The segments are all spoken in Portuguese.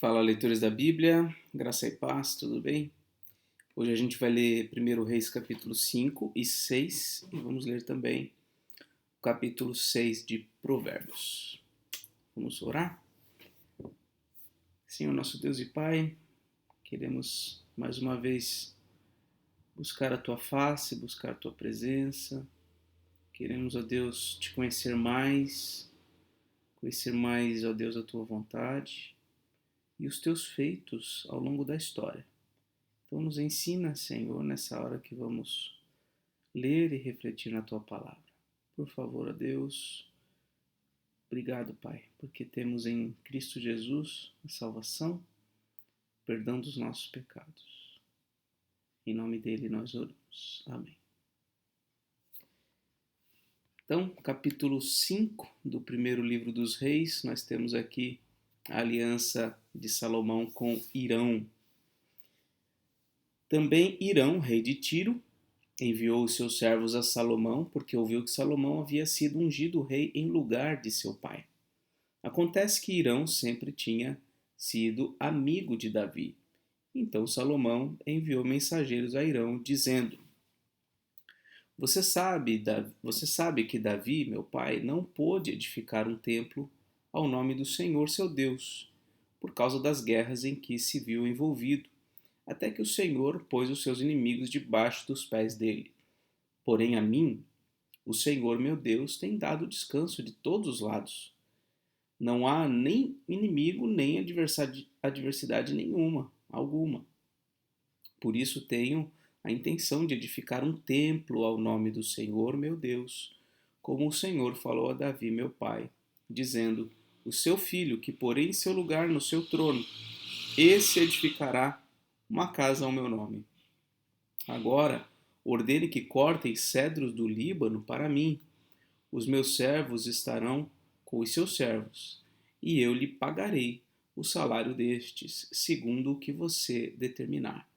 Fala, leitores da Bíblia, graça e paz, tudo bem? Hoje a gente vai ler 1 Reis capítulo 5 e 6 e vamos ler também o capítulo 6 de Provérbios. Vamos orar? Senhor, nosso Deus e Pai, queremos mais uma vez buscar a Tua face, buscar a Tua presença. Queremos, ó Deus, Te conhecer mais, ó Deus, a Tua vontade e os Teus feitos ao longo da história. Então nos ensina, Senhor, nessa hora que vamos ler e refletir na Tua palavra. Por favor, ó Deus, obrigado, Pai, porque temos em Cristo Jesus a salvação, perdão dos nossos pecados. Em nome dele nós oramos. Amém. Então, capítulo 5 do primeiro livro dos Reis, nós temos aqui a aliança de Salomão com Hirão. Também Hirão, rei de Tiro, enviou os seus servos a Salomão, porque ouviu que Salomão havia sido ungido rei em lugar de seu pai. Acontece que Hirão sempre tinha sido amigo de Davi. Então Salomão enviou mensageiros a Hirão, dizendo: Você sabe que Davi, meu pai, não pôde edificar um templo ao nome do Senhor seu Deus, por causa das guerras em que se viu envolvido, até que o Senhor pôs os seus inimigos debaixo dos pés dele. Porém a mim, o Senhor meu Deus tem dado descanso de todos os lados. Não há nem inimigo, nem adversidade alguma. Por isso tenho a intenção de edificar um templo ao nome do Senhor meu Deus, como o Senhor falou a Davi meu pai, dizendo: O seu filho, que porém em seu lugar no seu trono, esse edificará uma casa ao meu nome. Agora, ordene que cortem cedros do Líbano para mim. Os meus servos estarão com os seus servos, e eu lhe pagarei o salário destes, segundo o que você determinar.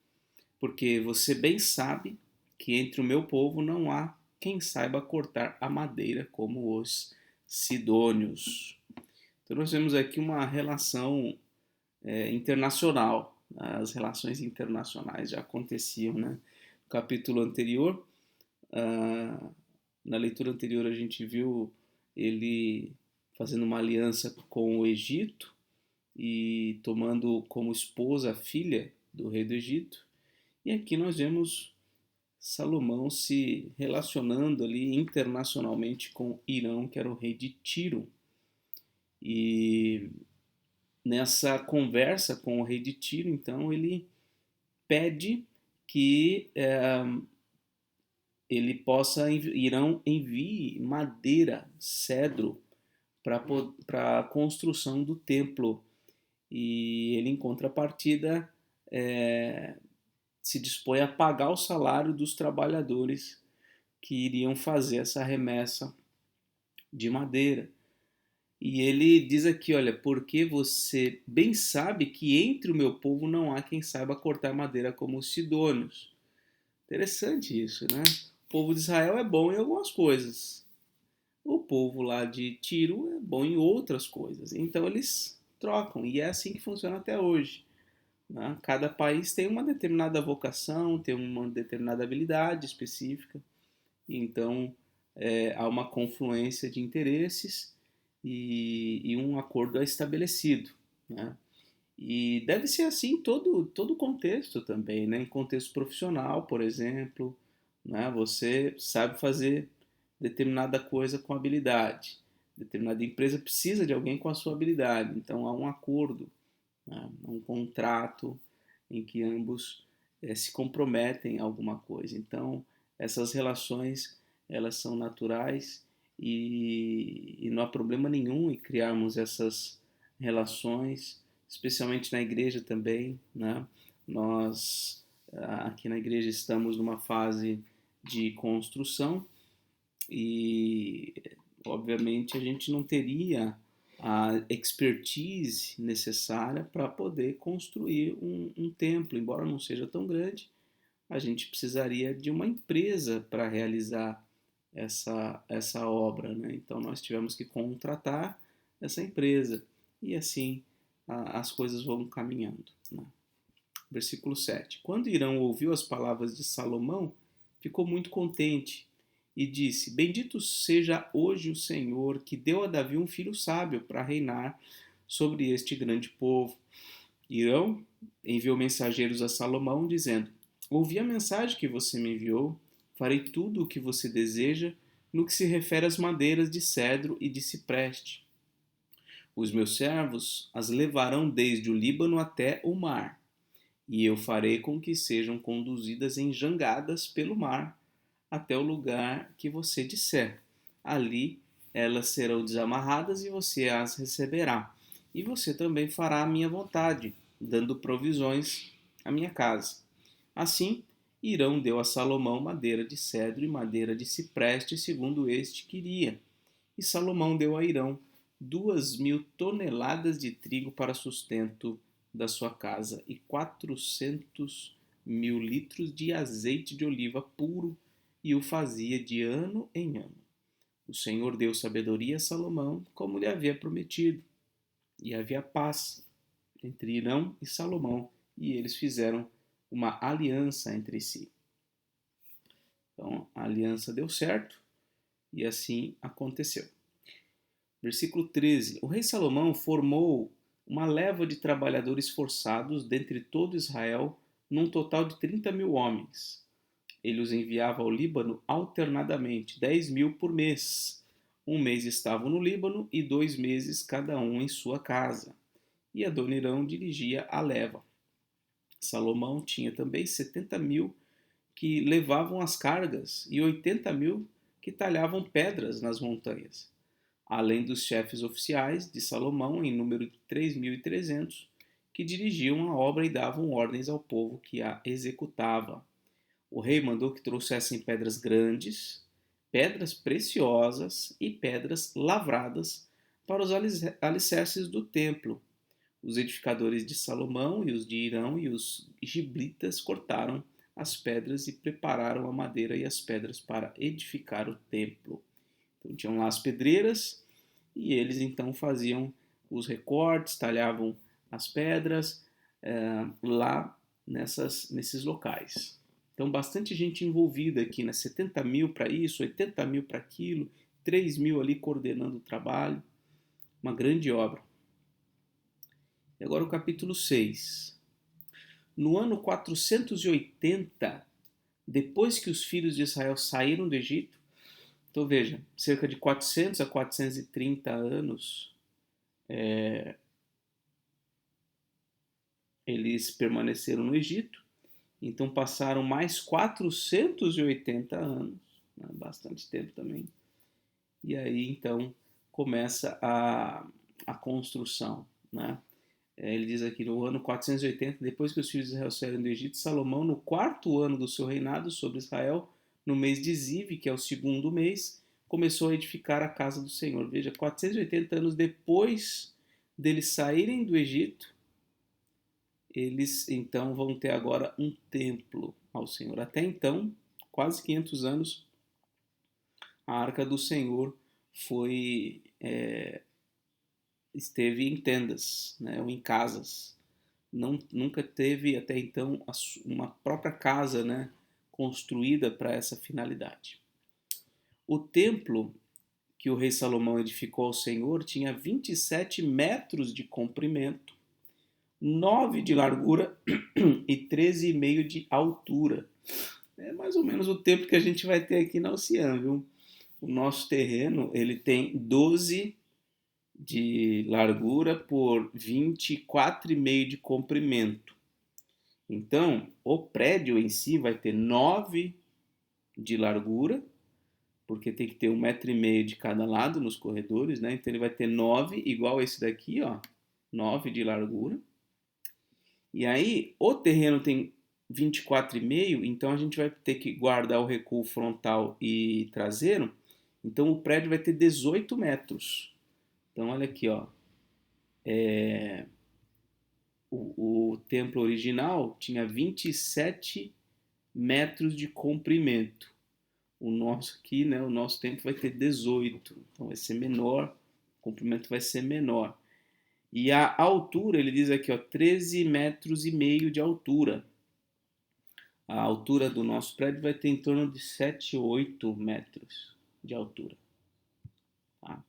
Porque você bem sabe que entre o meu povo não há quem saiba cortar a madeira como os sidônios. Então nós vemos aqui uma relação internacional. As relações internacionais já aconteciam, né? No capítulo anterior, na leitura anterior, a gente viu ele fazendo uma aliança com o Egito e tomando como esposa a filha do rei do Egito. E aqui nós vemos Salomão se relacionando ali internacionalmente com Hirão, que era o rei de Tiro. E nessa conversa com o rei de Tiro, então, ele pede que Hirão envie madeira, cedro, para a construção do templo. E ele, em contrapartida, se dispõe a pagar o salário dos trabalhadores que iriam fazer essa remessa de madeira. E ele diz aqui, olha, porque você bem sabe que entre o meu povo não há quem saiba cortar madeira como os sidônios. Interessante isso, né? O povo de Israel é bom em algumas coisas. O povo lá de Tiro é bom em outras coisas. Então eles trocam, e é assim que funciona até hoje. Né? Cada país tem uma determinada vocação, tem uma determinada habilidade específica. Então há uma confluência de interesses e um acordo é estabelecido. Né? E deve ser assim em todo contexto também, né? Em contexto profissional, por exemplo, né? Você sabe fazer determinada coisa com habilidade. Determinada empresa precisa de alguém com a sua habilidade. Então há um acordo, né? Um contrato em que ambos se comprometem a alguma coisa. Então essas relações elas são naturais e não há problema nenhum em criarmos essas relações, especialmente na igreja também, né? Nós aqui na igreja estamos numa fase de construção e obviamente a gente não teria a expertise necessária para poder construir um templo, embora não seja tão grande, a gente precisaria de uma empresa para realizar essa obra, né? Então nós tivemos que contratar essa empresa e assim as coisas vão caminhando, né? Versículo 7. Quando Irão ouviu as palavras de Salomão, ficou muito contente e disse: Bendito seja hoje o Senhor, que deu a Davi um filho sábio para reinar sobre este grande povo. Irão enviou mensageiros a Salomão, dizendo: Ouvi a mensagem que você me enviou, farei tudo o que você deseja no que se refere às madeiras de cedro e de cipreste. Os meus servos as levarão desde o Líbano até o mar, e eu farei com que sejam conduzidas em jangadas pelo mar até o lugar que você disser. Ali elas serão desamarradas e você as receberá. E você também fará a minha vontade, dando provisões à minha casa. Assim, Irão deu a Salomão madeira de cedro e madeira de cipreste, segundo este queria. E Salomão deu a Irão 2.000 toneladas de trigo para sustento da sua casa e 400.000 litros de azeite de oliva puro, e o fazia de ano em ano. O Senhor deu sabedoria a Salomão, como lhe havia prometido, e havia paz entre Irão e Salomão, e eles fizeram uma aliança entre si. Então, a aliança deu certo, e assim aconteceu. Versículo 13. O rei Salomão formou uma leva de trabalhadores forçados dentre todo Israel, num total de 30.000 homens. Ele os enviava ao Líbano alternadamente, 10.000 por mês. Um mês estavam no Líbano e 2 meses cada um em sua casa. E Adonirão dirigia a leva. Salomão tinha também 70.000 que levavam as cargas e 80.000 que talhavam pedras nas montanhas, além dos chefes oficiais de Salomão, em número de 3.300, que dirigiam a obra e davam ordens ao povo que a executava. O rei mandou que trouxessem pedras grandes, pedras preciosas e pedras lavradas para os alicerces do templo. Os edificadores de Salomão e os de Irão e os giblitas cortaram as pedras e prepararam a madeira e as pedras para edificar o templo. Então tinham lá as pedreiras e eles então faziam os recortes, talhavam as pedras lá nesses locais. Então bastante gente envolvida aqui, né? 70.000 para isso, 80.000 para aquilo, 3.000 ali coordenando o trabalho. Uma grande obra. E agora o capítulo 6. No ano 480, depois que os filhos de Israel saíram do Egito, então veja, cerca de 400 a 430 anos, eles permaneceram no Egito, então passaram mais 480 anos, né, bastante tempo também, e aí então começa a construção, né? Ele diz aqui, no ano 480, depois que os filhos de Israel saíram do Egito, Salomão, no 4º ano do seu reinado sobre Israel, no mês de Ziv, que é o 2º mês, começou a edificar a casa do Senhor. Veja, 480 anos depois deles saírem do Egito, eles então vão ter agora um templo ao Senhor. Até então, quase 500 anos, a arca do Senhor esteve em tendas, né, ou em casas. Nunca teve até então uma própria casa, né, construída para essa finalidade. O templo que o rei Salomão edificou ao Senhor tinha 27 metros de comprimento, 9 de largura e 13,5 de altura. É mais ou menos o tempo que a gente vai ter aqui na Oceã, viu? O nosso terreno, ele tem 12 de largura por 24,5 de comprimento. Então, o prédio em si vai ter 9 de largura, porque tem que ter 1,5 m de cada lado nos corredores, né? Então ele vai ter 9, igual esse daqui, ó, 9 de largura. E aí, o terreno tem 24,5, então a gente vai ter que guardar o recuo frontal e traseiro. Então o prédio vai ter 18 metros. Então olha aqui, ó. O templo original tinha 27 metros de comprimento. O nosso aqui, né, o nosso templo vai ter 18. Então vai ser menor, o comprimento vai ser menor. E a altura, ele diz aqui, ó, 13 metros e meio de altura. A altura do nosso prédio vai ter em torno de 7, 8 metros de altura. Tá?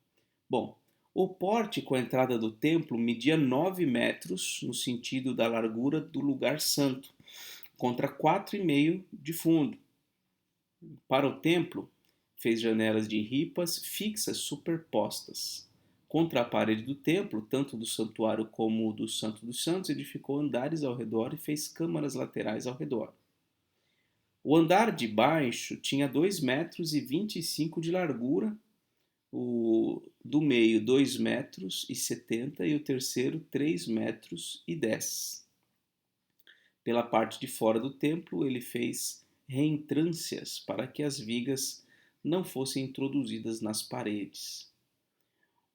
Bom, o pórtico, a entrada do templo, media 9 metros no sentido da largura do lugar santo, contra 4,5 de fundo. Para o templo, fez janelas de ripas fixas superpostas. Contra a parede do templo, tanto do santuário como do Santo dos Santos, edificou andares ao redor e fez câmaras laterais ao redor. O andar de baixo tinha 2 metros e 25 de largura, o do meio 2 metros e 70 e o terceiro 3 metros e 10. Pela parte de fora do templo, ele fez reentrâncias para que as vigas não fossem introduzidas nas paredes.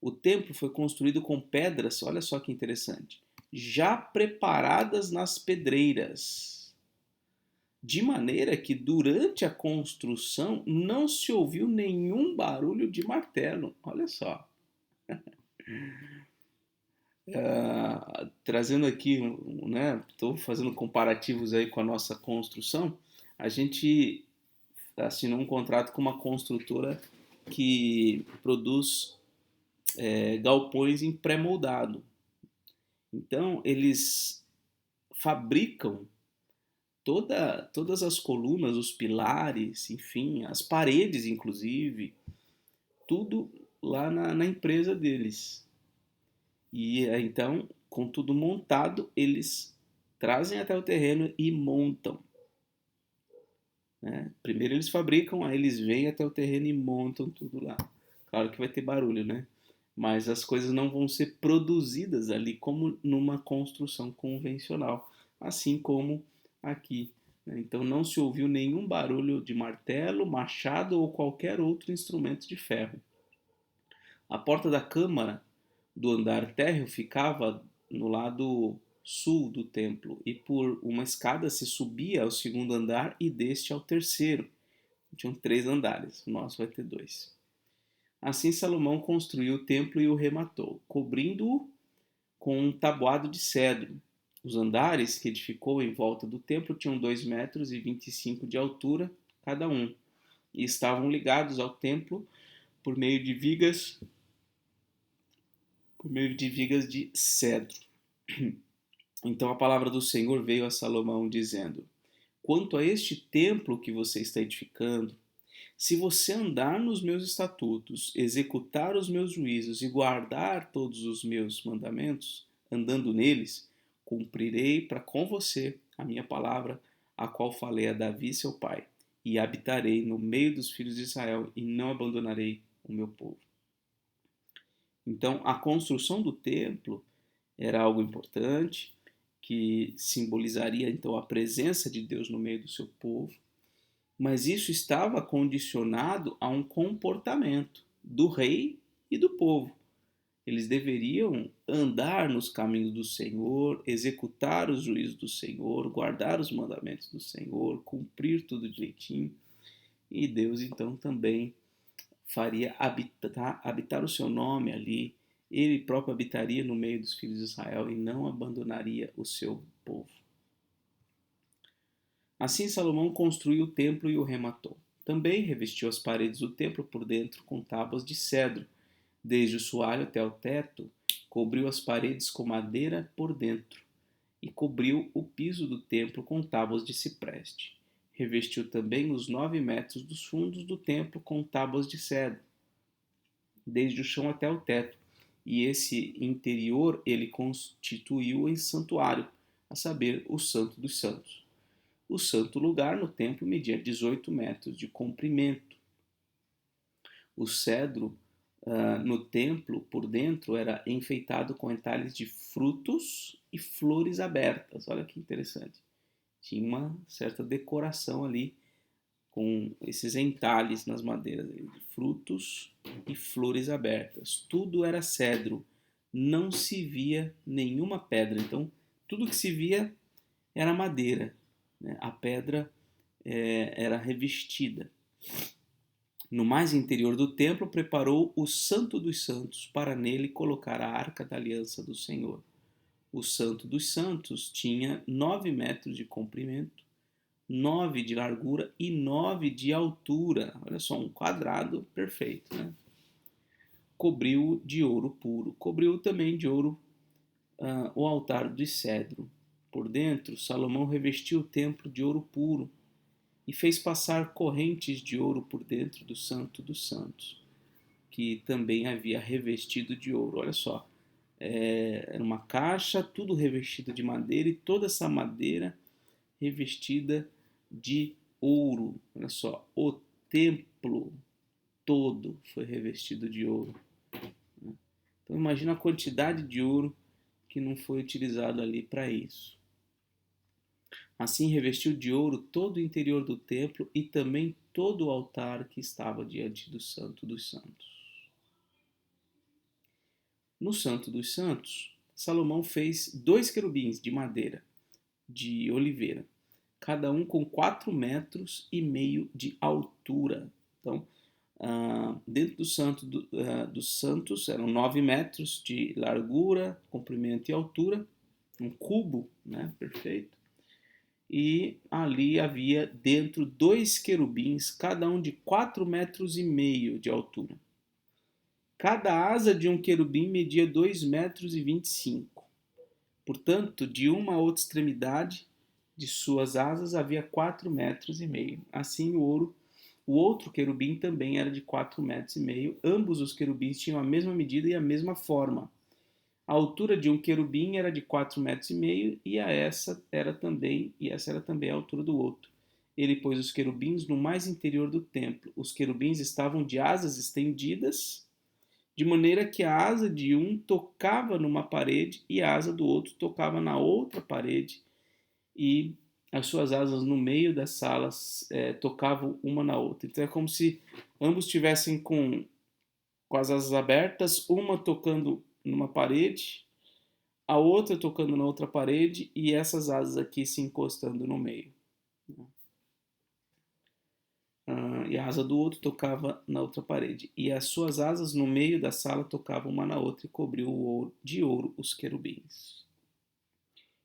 O templo foi construído com pedras, olha só que interessante, já preparadas nas pedreiras, de maneira que durante a construção não se ouviu nenhum barulho de martelo. Olha só. Trazendo aqui, né, estou fazendo comparativos aí com a nossa construção, a gente assinou um contrato com uma construtora que produz galpões em pré-moldado. Então, eles fabricam todas as colunas, os pilares, enfim, as paredes, inclusive, tudo lá na empresa deles. E então, com tudo montado, eles trazem até o terreno e montam. Né? Primeiro eles fabricam, aí eles vêm até o terreno e montam tudo lá. Claro que vai ter barulho, né? Mas as coisas não vão ser produzidas ali como numa construção convencional, assim como aqui. Né? Então não se ouviu nenhum barulho de martelo, machado ou qualquer outro instrumento de ferro. A porta da câmara do andar térreo ficava no lado sul do templo e por uma escada se subia ao segundo andar e deste ao terceiro. Tinham 3 andares, o nosso vai ter 2. Assim Salomão construiu o templo e o rematou, cobrindo-o com um tabuado de cedro. Os andares que edificou em volta do templo tinham 2 metros e 25 de altura cada um, e estavam ligados ao templo por meio de vigas de cedro. Então a palavra do Senhor veio a Salomão dizendo: quanto a este templo que você está edificando, se você andar nos meus estatutos, executar os meus juízos e guardar todos os meus mandamentos, andando neles, cumprirei para com você a minha palavra, a qual falei a Davi seu pai, e habitarei no meio dos filhos de Israel e não abandonarei o meu povo. Então, a construção do templo era algo importante, que simbolizaria então a presença de Deus no meio do seu povo, mas isso estava condicionado a um comportamento do rei e do povo. Eles deveriam andar nos caminhos do Senhor, executar os juízos do Senhor, guardar os mandamentos do Senhor, cumprir tudo direitinho, e Deus então também faria habitar o seu nome ali, ele próprio habitaria no meio dos filhos de Israel e não abandonaria o seu povo. Assim Salomão construiu o templo e o rematou. Também revestiu as paredes do templo por dentro com tábuas de cedro, desde o soalho até o teto, cobriu as paredes com madeira por dentro, e cobriu o piso do templo com tábuas de cipreste. Revestiu também os 9 metros dos fundos do templo com tábuas de cedro, desde o chão até o teto, e esse interior ele constituiu em santuário, a saber, o Santo dos Santos. O santo lugar no templo media 18 metros de comprimento. O cedro no templo, por dentro, era enfeitado com entalhes de frutos e flores abertas. Olha que interessante. Tinha uma certa decoração ali com esses entalhes nas madeiras, de frutos e flores abertas. Tudo era cedro, não se via nenhuma pedra. Então, tudo que se via era madeira, né? A pedra era revestida. No mais interior do templo, preparou o Santo dos Santos para nele colocar a arca da aliança do Senhor. O Santo dos Santos tinha 9 metros de comprimento, 9 de largura e 9 de altura. Olha só, um quadrado perfeito, né? Cobriu de ouro puro. Cobriu também de ouro o altar de cedro. Por dentro, Salomão revestiu o templo de ouro puro e fez passar correntes de ouro por dentro do Santo dos Santos, que também havia revestido de ouro. Olha só, era uma caixa, tudo revestido de madeira e toda essa madeira revestida de ouro. Olha só, o templo todo foi revestido de ouro. Então imagina a quantidade de ouro que não foi utilizado ali para isso. Assim revestiu de ouro todo o interior do templo e também todo o altar que estava diante do Santo dos Santos. No Santo dos Santos, Salomão fez 2 querubins de madeira de oliveira, cada um com 4,5 metros de altura. Então, dentro do Santo dos Santos eram 9 metros de largura, comprimento e altura, um cubo, né, perfeito. E ali havia dentro 2 querubins, cada um de 4,5 metros de altura. Cada asa de um querubim media 2,25 metros. Portanto, de uma a outra extremidade de suas asas havia 4,5 metros. Assim, o outro querubim também era de 4,5 metros. Ambos os querubins tinham a mesma medida e a mesma forma. A altura de um querubim era de 4,5 metros e essa era também a altura do outro. Ele pôs os querubins no mais interior do templo. Os querubins estavam de asas estendidas, de maneira que a asa de um tocava numa parede e a asa do outro tocava na outra parede, e as suas asas no meio das salas tocavam uma na outra. Então é como se ambos estivessem com as asas abertas, uma tocando numa parede, a outra tocando na outra parede e essas asas aqui se encostando no meio. E a asa do outro tocava na outra parede. E as suas asas no meio da sala tocavam uma na outra e cobriu de ouro os querubins.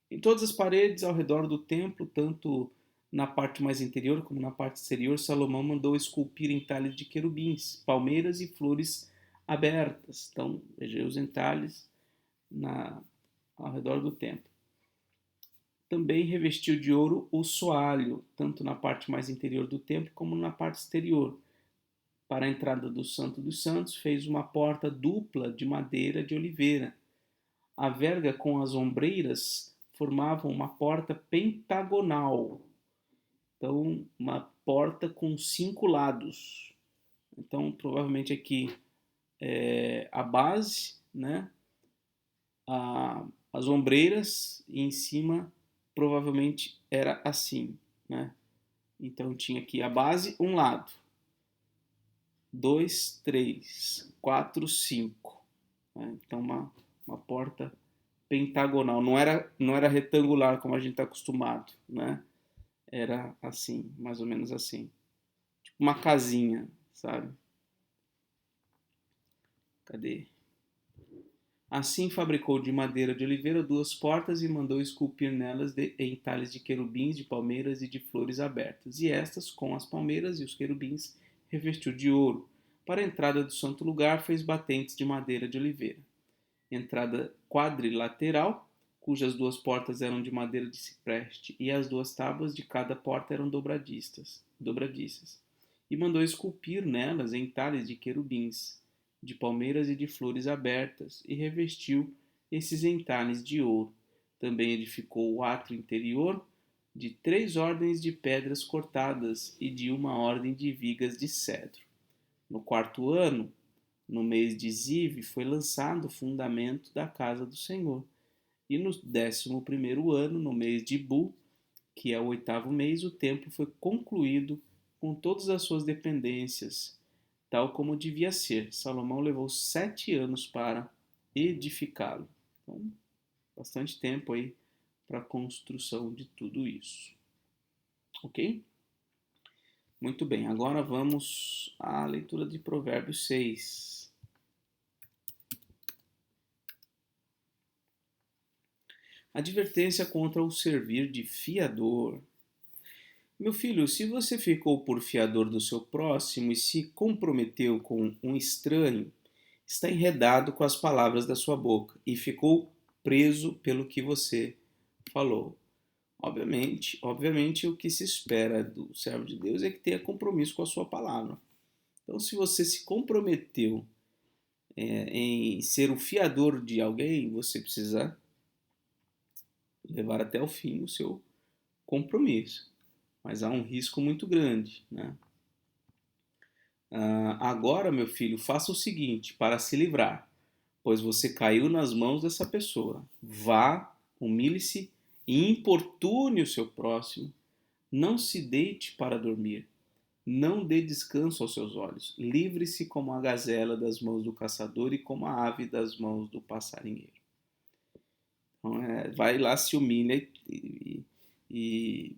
Em todas as paredes ao redor do templo, tanto na parte mais interior como na parte exterior, Salomão mandou esculpir entalhes de querubins, palmeiras e flores abertas. Então, veja os entalhes ao redor do templo. Também revestiu de ouro o soalho, tanto na parte mais interior do templo como na parte exterior. Para a entrada do Santo dos Santos, fez uma porta dupla de madeira de oliveira. A verga com as ombreiras formavam uma porta pentagonal. Então, uma porta com 5 lados. Então, provavelmente aqui a base, né? As ombreiras e em cima provavelmente era assim, né? Então tinha aqui a base, um lado, 2, 3, 4, 5. Né? Então uma porta pentagonal, não era retangular como a gente está acostumado, né? Era assim, mais ou menos assim, tipo uma casinha, sabe? Cadê? Assim fabricou de madeira de oliveira 2 portas e mandou esculpir nelas entalhes de querubins, de palmeiras e de flores abertas. E estas, com as palmeiras e os querubins, revestiu de ouro. Para a entrada do santo lugar, fez batentes de madeira de oliveira. Entrada quadrilateral, cujas 2 portas eram de madeira de cipreste, e as 2 tábuas de cada porta eram dobradiças. E mandou esculpir nelas entalhes de querubins, de palmeiras e de flores abertas, e revestiu esses entalhes de ouro. Também edificou o átrio interior de 3 ordens de pedras cortadas e de uma ordem de vigas de cedro. No 4º ano, no mês de Ziv, foi lançado o fundamento da casa do Senhor. E no 11º ano, no mês de Bu, que é o 8º mês, o templo foi concluído com todas as suas dependências, tal como devia ser. Salomão levou 7 anos para edificá-lo. Então, bastante tempo aí para a construção de tudo isso. Ok? Muito bem, agora vamos à leitura de Provérbios 6. Advertência contra o servir de fiador. Meu filho, se você ficou por fiador do seu próximo e se comprometeu com um estranho, está enredado com as palavras da sua boca e ficou preso pelo que você falou. Obviamente, o que se espera do servo de Deus é que tenha compromisso com a sua palavra. Então, se você se comprometeu em ser o fiador de alguém, você precisa levar até o fim o seu compromisso. Mas há um risco muito grande, né? Agora, meu filho, faça o seguinte para se livrar, pois você caiu nas mãos dessa pessoa. Vá, humilhe-se e importune o seu próximo. Não se deite para dormir. Não dê descanso aos seus olhos. Livre-se como a gazela das mãos do caçador e como a ave das mãos do passarinheiro. Então, vai lá, se humilha e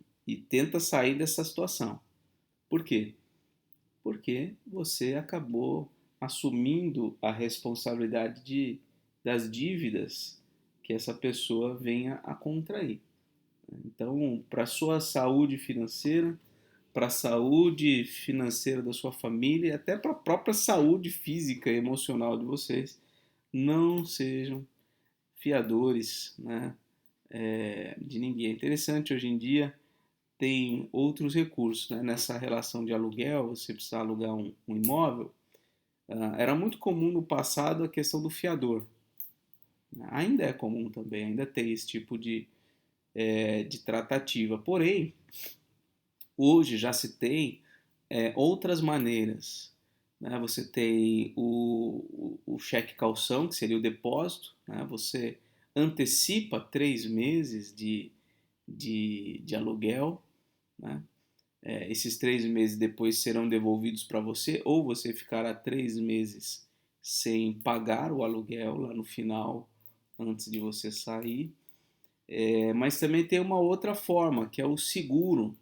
tenta sair dessa situação. Por quê? Porque você acabou assumindo a responsabilidade das dívidas que essa pessoa venha a contrair. Então, para a sua saúde financeira, para a saúde financeira da sua família e até para a própria saúde física e emocional de vocês, não sejam fiadores, né, de ninguém. É interessante, hoje em dia tem outros recursos, né? Nessa relação de aluguel, você precisa alugar um imóvel. Era muito comum no passado a questão do fiador. Ainda é comum também, ainda tem esse tipo de tratativa. Porém, hoje já se tem outras maneiras. Né? Você tem o cheque calção, que seria o depósito. Né? Você antecipa 3 meses de aluguel. Né? Esses 3 meses depois serão devolvidos para você, ou você ficará 3 meses sem pagar o aluguel lá no final, antes de você sair. Mas também tem uma outra forma, que é o seguro.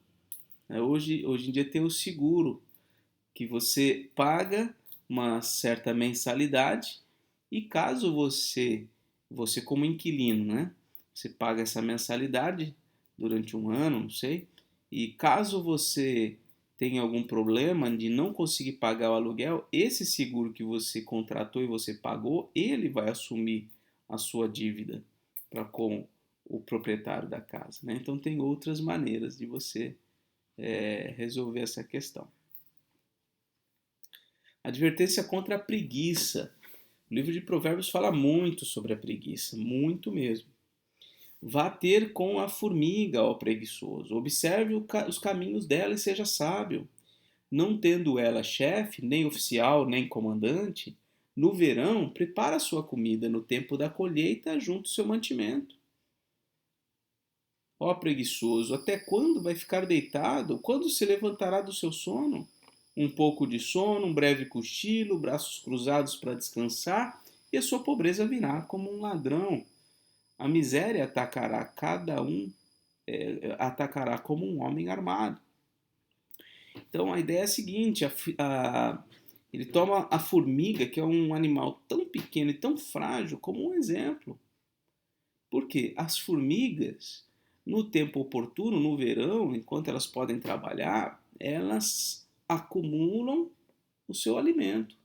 Hoje em dia tem o seguro, que você paga uma certa mensalidade e caso você como inquilino, né? Você paga essa mensalidade durante um ano, não sei, e caso você tenha algum problema de não conseguir pagar o aluguel, esse seguro que você contratou e você pagou, ele vai assumir a sua dívida para com o proprietário da casa, né? Então tem outras maneiras de você resolver essa questão. Advertência contra a preguiça. O livro de Provérbios fala muito sobre a preguiça, muito mesmo. Vá ter com a formiga, ó preguiçoso. Observe os caminhos dela e seja sábio. Não tendo ela chefe, nem oficial, nem comandante, no verão prepara a sua comida, no tempo da colheita junto o seu mantimento. Ó preguiçoso, até quando vai ficar deitado? Quando se levantará do seu sono? Um pouco de sono, um breve cochilo, braços cruzados para descansar, e a sua pobreza virá como um ladrão. A miséria atacará cada um, atacará como um homem armado. Então a ideia é a seguinte: ele toma a formiga, que é um animal tão pequeno e tão frágil, como um exemplo. Porque as formigas, no tempo oportuno, no verão, enquanto elas podem trabalhar, elas acumulam o seu alimento.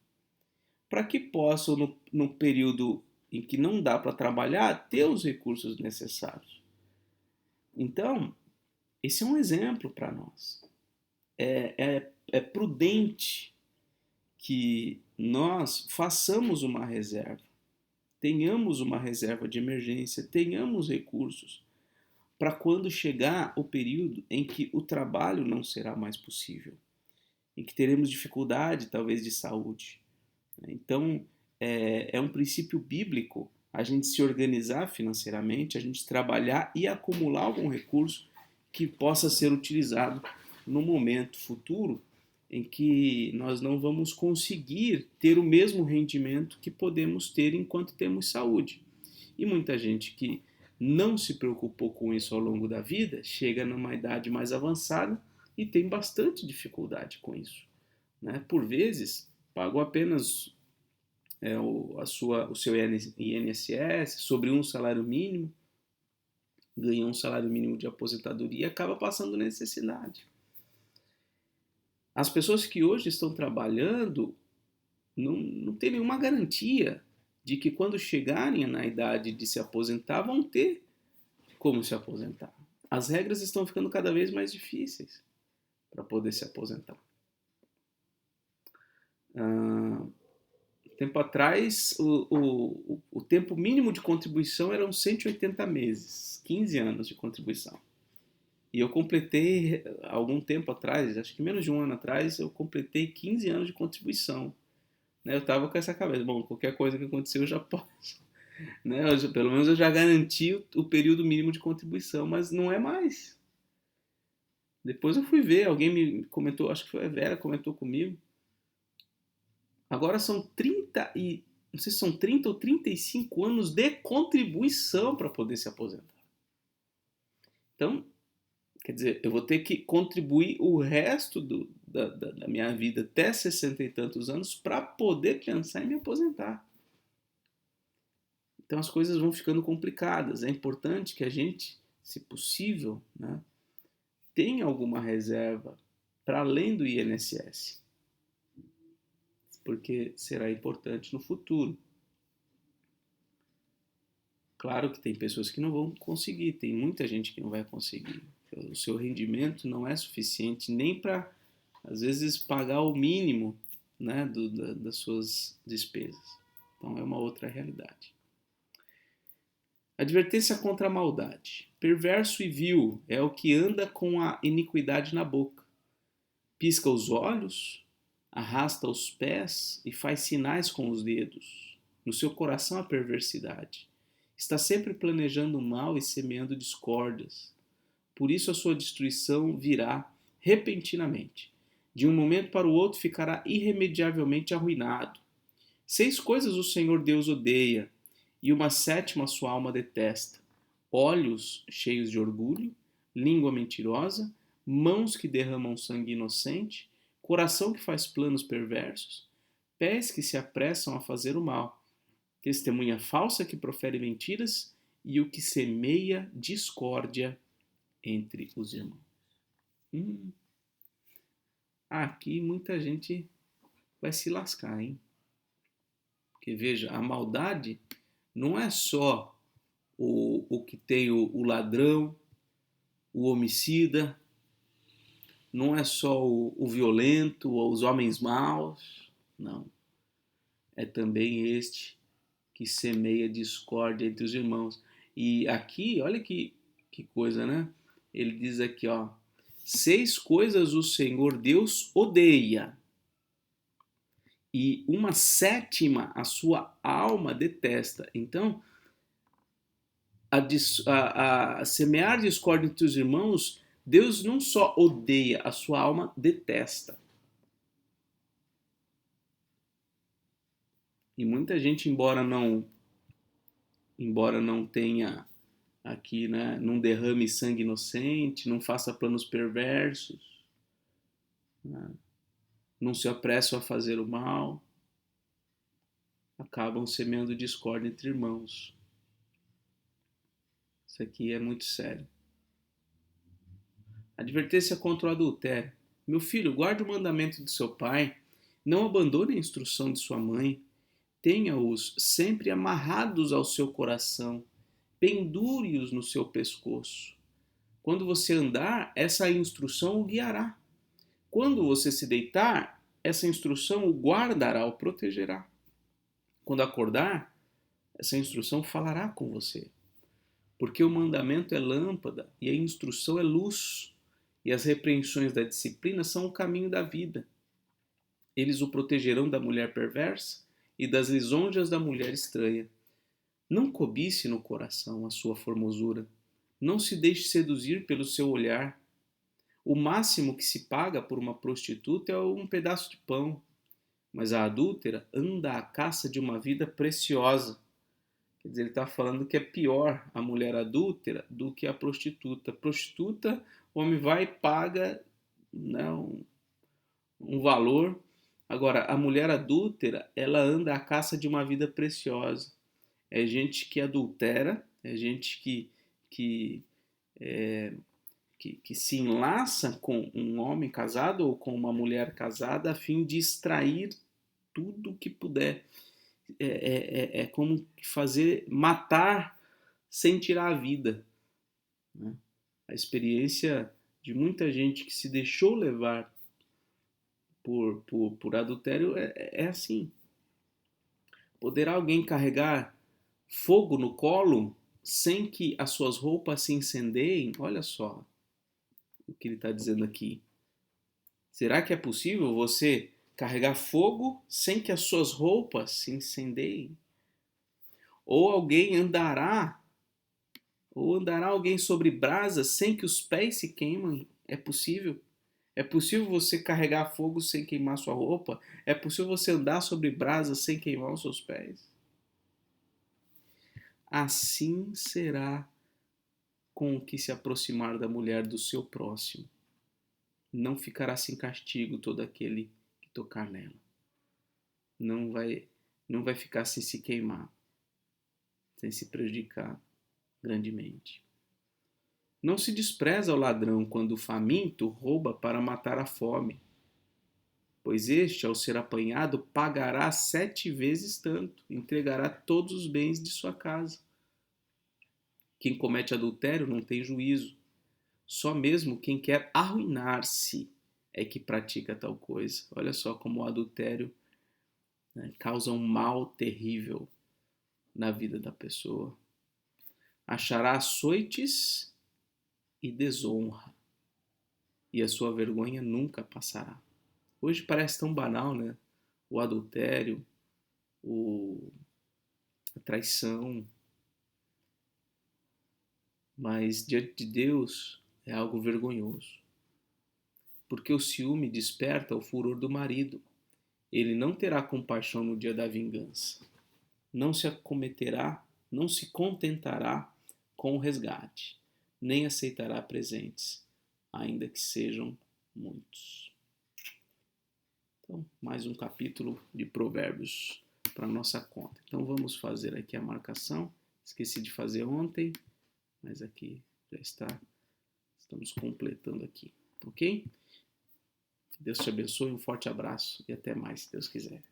Para que possam, no período em que não dá para trabalhar, ter os recursos necessários. Então, esse é um exemplo para nós. É prudente que nós façamos uma reserva, tenhamos uma reserva de emergência, tenhamos recursos para quando chegar o período em que o trabalho não será mais possível, em que teremos dificuldade, talvez, de saúde. Então, é um princípio bíblico a gente se organizar financeiramente, a gente trabalhar e acumular algum recurso que possa ser utilizado no momento futuro em que nós não vamos conseguir ter o mesmo rendimento que podemos ter enquanto temos saúde. E muita gente que não se preocupou com isso ao longo da vida chega numa idade mais avançada e tem bastante dificuldade com isso, né? Por vezes, pagou apenas o seu INSS sobre um salário mínimo, ganha um salário mínimo de aposentadoria e acaba passando necessidade. As pessoas que hoje estão trabalhando não têm nenhuma garantia de que quando chegarem na idade de se aposentar vão ter como se aposentar. As regras estão ficando cada vez mais difíceis para poder se aposentar. Tempo atrás, o tempo mínimo de contribuição eram 180 meses, 15 anos de contribuição. E eu completei, algum tempo atrás, acho que menos de um ano atrás, eu completei 15 anos de contribuição. Né? Eu estava com essa cabeça, bom, qualquer coisa que acontecer eu já posso. Né? Pelo menos eu já garanti o período mínimo de contribuição, mas não é mais. Depois eu fui ver, alguém me comentou, acho que foi a Vera, comentou comigo. Agora são 30 e não sei se são 30 ou 35 anos de contribuição para poder se aposentar. Então, quer dizer, eu vou ter que contribuir o resto da minha vida até 60 e tantos anos para poder pensar em me aposentar. Então as coisas vão ficando complicadas. É importante que a gente, se possível, né, tenha alguma reserva para além do INSS, porque será importante no futuro. Claro que tem pessoas que não vão conseguir, tem muita gente que não vai conseguir. O seu rendimento não é suficiente nem para, às vezes, pagar o mínimo, né, das suas despesas. Então é uma outra realidade. Advertência contra a maldade. Perverso e vil é o que anda com a iniquidade na boca. Pisca os olhos, arrasta os pés e faz sinais com os dedos. No seu coração a perversidade. Está sempre planejando o mal e semeando discórdias. Por isso a sua destruição virá repentinamente. De um momento para o outro ficará irremediavelmente arruinado. 6 coisas o Senhor Deus odeia, e uma sétima sua alma detesta: olhos cheios de orgulho, língua mentirosa, mãos que derramam sangue inocente, coração que faz planos perversos, pés que se apressam a fazer o mal, testemunha falsa que profere mentiras e o que semeia discórdia entre os irmãos. Aqui muita gente vai se lascar, hein? Porque veja, a maldade não é só o que tem o ladrão, o homicida, não é só o violento ou os homens maus, não. É também este que semeia discórdia entre os irmãos. E aqui, olha que coisa, né? Ele diz aqui, ó, 6 coisas o Senhor Deus odeia, e uma sétima a sua alma detesta. Então, a semear discórdia entre os irmãos, Deus não só odeia, a sua alma detesta. E muita gente, embora não tenha aqui, né, não derrame sangue inocente, não faça planos perversos, né, não se apressam a fazer o mal, acabam semeando discórdia entre irmãos. Isso aqui é muito sério. Advertência contra o adultério. Meu filho, guarde o mandamento de seu pai, não abandone a instrução de sua mãe, tenha-os sempre amarrados ao seu coração, pendure-os no seu pescoço. Quando você andar, essa instrução o guiará. Quando você se deitar, essa instrução o guardará, o protegerá. Quando acordar, essa instrução falará com você. Porque o mandamento é lâmpada e a instrução é luz, e as repreensões da disciplina são o caminho da vida. Eles o protegerão da mulher perversa e das lisonjas da mulher estranha. Não cobice no coração a sua formosura. Não se deixe seduzir pelo seu olhar. O máximo que se paga por uma prostituta é um pedaço de pão, mas a adúltera anda à caça de uma vida preciosa. Quer dizer, ele está falando que é pior a mulher adúltera do que a prostituta. Prostituta, o homem vai e paga né, um valor. Agora, a mulher adúltera, ela anda à caça de uma vida preciosa. É gente que adultera, é gente que, é, que se enlaça com um homem casado ou com uma mulher casada a fim de extrair tudo que puder. É como fazer, matar sem tirar a vida, né? A experiência de muita gente que se deixou levar por adultério é assim. Poderá alguém carregar fogo no colo sem que as suas roupas se incendeiem? Olha só o que ele está dizendo aqui. Será que é possível você carregar fogo sem que as suas roupas se incendeiem? Ou alguém andará, ou andará alguém sobre brasas sem que os pés se queimem? É possível? É possível você carregar fogo sem queimar sua roupa? É possível você andar sobre brasas sem queimar os seus pés? Assim será com o que se aproximar da mulher do seu próximo. Não ficará sem castigo todo aquele que tocar nela. Não vai, não vai ficar sem se queimar, sem se prejudicar grandemente. Não se despreza o ladrão quando o faminto rouba para matar a fome, pois este, ao ser apanhado, pagará 7 vezes tanto, entregará todos os bens de sua casa. Quem comete adultério não tem juízo. Só mesmo quem quer arruinar-se é que pratica tal coisa. Olha só como o adultério, né, causa um mal terrível na vida da pessoa. Achará açoites e desonra, e a sua vergonha nunca passará. Hoje parece tão banal, né? O adultério, a traição, mas diante de Deus é algo vergonhoso. Porque o ciúme desperta o furor do marido. Ele não terá compaixão no dia da vingança. Não se acometerá, não se contentará com o resgate, nem aceitará presentes, ainda que sejam muitos. Então, mais um capítulo de Provérbios para nossa conta. Então, vamos fazer aqui a marcação. Esqueci de fazer ontem, mas aqui já está. Estamos completando aqui, ok? Deus te abençoe, um forte abraço e até mais, se Deus quiser.